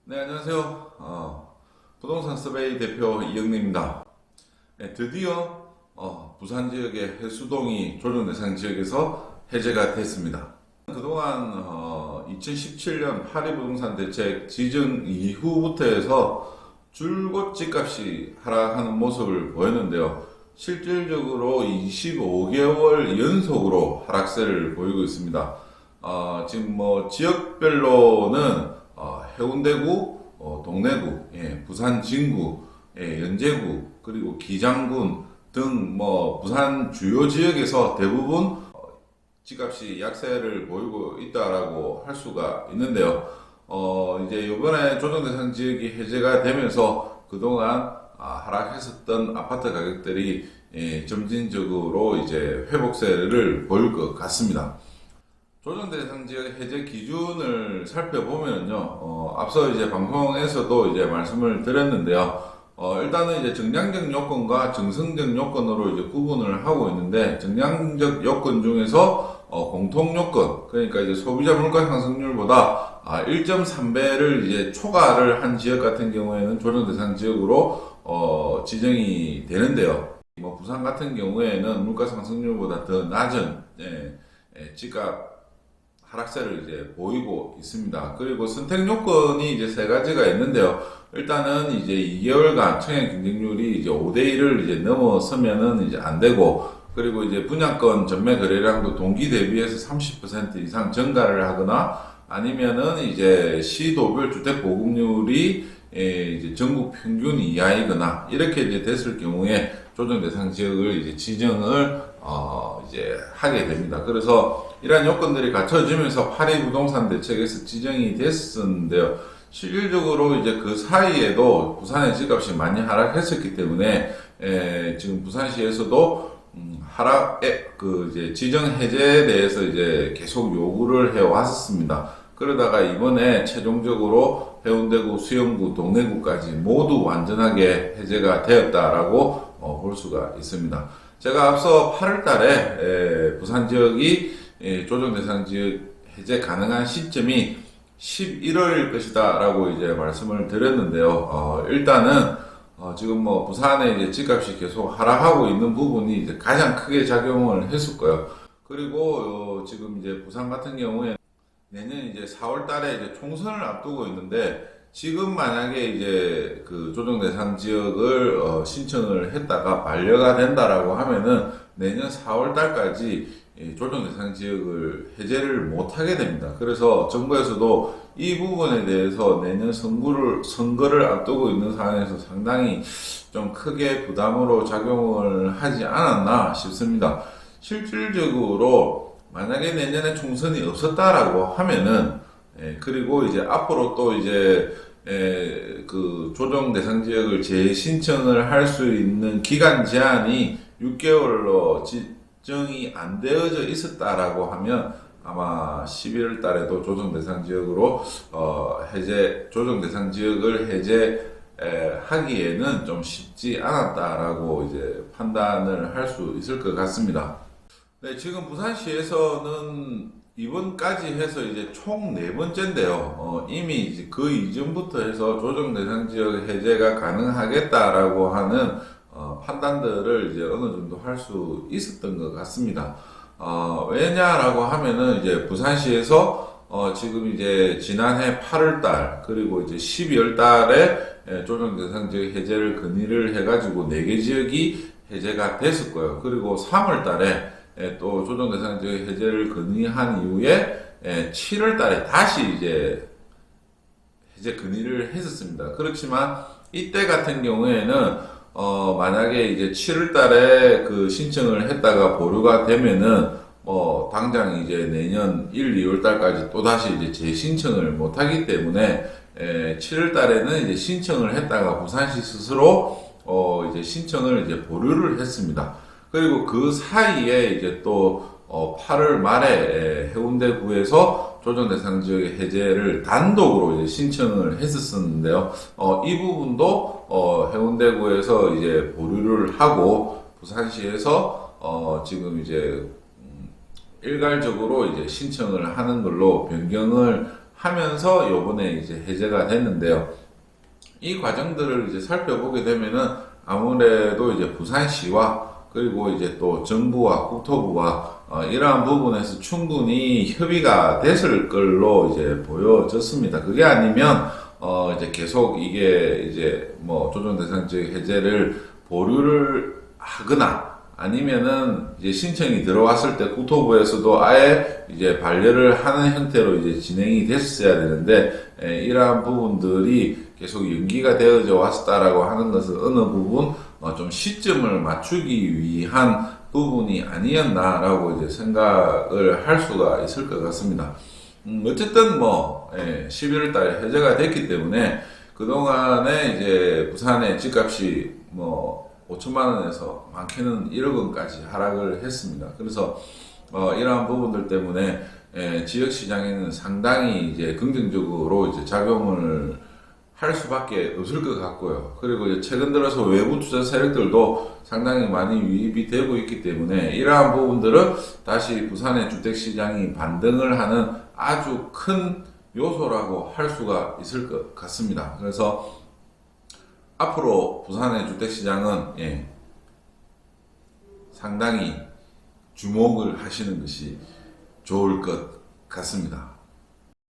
네, 안녕하세요. 부동산 서베이 대표 이영래입니다. 네, 드디어 부산 지역의 해수동이 조정대상 지역에서 해제가 됐습니다. 그동안 2017년 파리 부동산 대책 지정 이후부터 해서 줄곧 집값이 하락하는 모습을 보였는데요. 실질적으로 25개월 연속으로 하락세를 보이고 있습니다. 지금 지역별로는 해운대구, 동래구, 부산 진구, 연제구, 그리고 기장군 등 부산 주요 지역에서 대부분 집값이 약세를 보이고 있다라고 할 수가 있는데요. 이제 이번에 조정대상 지역이 해제가 되면서 그동안 하락했었던 아파트 가격들이 점진적으로 이제 회복세를 보일 것 같습니다. 조정대상 지역 해제 기준을 살펴보면요, 앞서 이제 방송에서도 이제 말씀을 드렸는데요. 일단은 이제 정량적 요건과 정성적 요건으로 이제 구분을 하고 있는데, 정량적 요건 중에서 공통 요건, 그러니까 이제 소비자 물가 상승률보다 1.3배를 이제 초과를 한 지역 같은 경우에는 조정대상 지역으로 지정이 되는데요. 부산 같은 경우에는 물가 상승률보다 더 낮은 집값 하락세를 이제 보이고 있습니다. 그리고 선택 요건이 이제 세 가지가 있는데요. 일단은 이제 2개월간 청약 경쟁률이 이제 5대1을 이제 넘어서면은 이제 안 되고, 그리고 이제 분양권 전매 거래량도 동기 대비해서 30% 이상 증가를 하거나, 아니면은 이제 시도별 주택 보급률이 이제 전국 평균 이하이거나 이렇게 이제 됐을 경우에 조정 대상 지역을 이제 지정을 이제 하게 됩니다. 그래서 이러한 요건들이 갖춰지면서 파리 부동산 대책에서 지정이 됐었는데요. 실질적으로 이제 그 사이에도 부산의 집값이 많이 하락했었기 때문에 지금 부산시에서도 이제 지정 해제에 대해서 이제 계속 요구를 해 왔었습니다. 그러다가 이번에 최종적으로 해운대구, 수영구, 동래구까지 모두 완전하게 해제가 되었다라고 볼 수가 있습니다. 제가 앞서 8월 달에 부산 지역이 조정 대상 지역 해제 가능한 시점이 11월일 것이다 라고 이제 말씀을 드렸는데요. 일단은 지금 부산의 이제 집값이 계속 하락하고 있는 부분이 이제 가장 크게 작용을 했을 거예요. 그리고 지금 이제 부산 같은 경우에 내년 이제 4월 달에 이제 총선을 앞두고 있는데, 지금 만약에 이제 그 조정 대상 지역을 신청을 했다가 반려가 된다라고 하면은 내년 4월 달까지 조정 대상 지역을 해제를 못 하게 됩니다. 그래서 정부에서도 이 부분에 대해서 내년 선거를 앞두고 있는 상황에서 상당히 좀 크게 부담으로 작용을 하지 않았나 싶습니다. 실질적으로 만약에 내년에 총선이 없었다라고 하면은, 그리고 이제 앞으로 또 이제 그 조정 대상 지역을 재신청을 할 수 있는 기간 제한이 6개월로 지정이 안 되어져 있었다라고 하면 아마 11월 달에도 조정 대상 지역으로 조정 대상 지역을 하기에는 좀 쉽지 않았다라고 이제 판단을 할 수 있을 것 같습니다. 네, 지금 부산시에서는 이번까지 해서 이제 총 4번째인데요. 이미 이제 그 이전부터 해서 조정 대상 지역 해제가 가능하겠다라고 하는 판단들을 이제 어느 정도 할 수 있었던 것 같습니다. 왜냐라고 하면은 이제 부산시에서 지금 이제 지난해 8월 달 그리고 이제 12월 달에 조정 대상 지역 해제를 건의를 해가지고 4개 지역이 해제가 됐을 거예요. 그리고 3월 달에 또 조정 대상 지역 해제를 건의한 이후에 7월 달에 다시 이제 해제 건의를 했었습니다. 그렇지만 이때 같은 경우에는 만약에 이제 7월 달에 그 신청을 했다가 보류가 되면은 당장 이제 내년 1, 2월 달까지 또 다시 이제 재신청을 못 하기 때문에 7월 달에는 이제 신청을 했다가 부산시 스스로 이제 신청을 이제 보류를 했습니다. 그리고 그 사이에 이제 또 8월 말에 해운대구에서 조정 대상 지역의 해제를 단독으로 이제 신청을 했었는데요. 이 부분도 해운대구에서 이제 보류를 하고 부산시에서 지금 이제 일괄적으로 이제 신청을 하는 걸로 변경을 하면서 요번에 이제 해제가 됐는데요. 이 과정들을 이제 살펴보게 되면은 아무래도 이제 부산시와 그리고 이제 또 정부와 국토부와 이러한 부분에서 충분히 협의가 됐을 걸로 이제 보여졌습니다. 그게 아니면 이제 계속 이게 이제 뭐 조정 대상 지역 해제를 보류를 하거나 아니면은 이제 신청이 들어왔을 때 국토부에서도 아예 이제 반려를 하는 형태로 이제 진행이 됐어야 되는데 이러한 부분들이 계속 연기가 되어져 왔다라고 하는 것은 어느 부분 좀 시점을 맞추기 위한 부분이 아니었나라고 이제 생각을 할 수가 있을 것 같습니다. 어쨌든 뭐 11월 달에 해제가 됐기 때문에 그동안에 이제 부산의 집값이 뭐 5천만 원에서 많게는 1억 원까지 하락을 했습니다. 그래서 이러한 부분들 때문에 지역 시장에는 상당히 이제 긍정적으로 이제 작용을 할 수밖에 없을 것 같고요. 그리고 이제 최근 들어서 외부 투자 세력들도 상당히 많이 유입이 되고 있기 때문에 이러한 부분들은 다시 부산의 주택 시장이 반등을 하는 아주 큰 요소라고 할 수가 있을 것 같습니다. 그래서 앞으로 부산의 주택 시장은 상당히 주목을 하시는 것이 좋을 것 같습니다.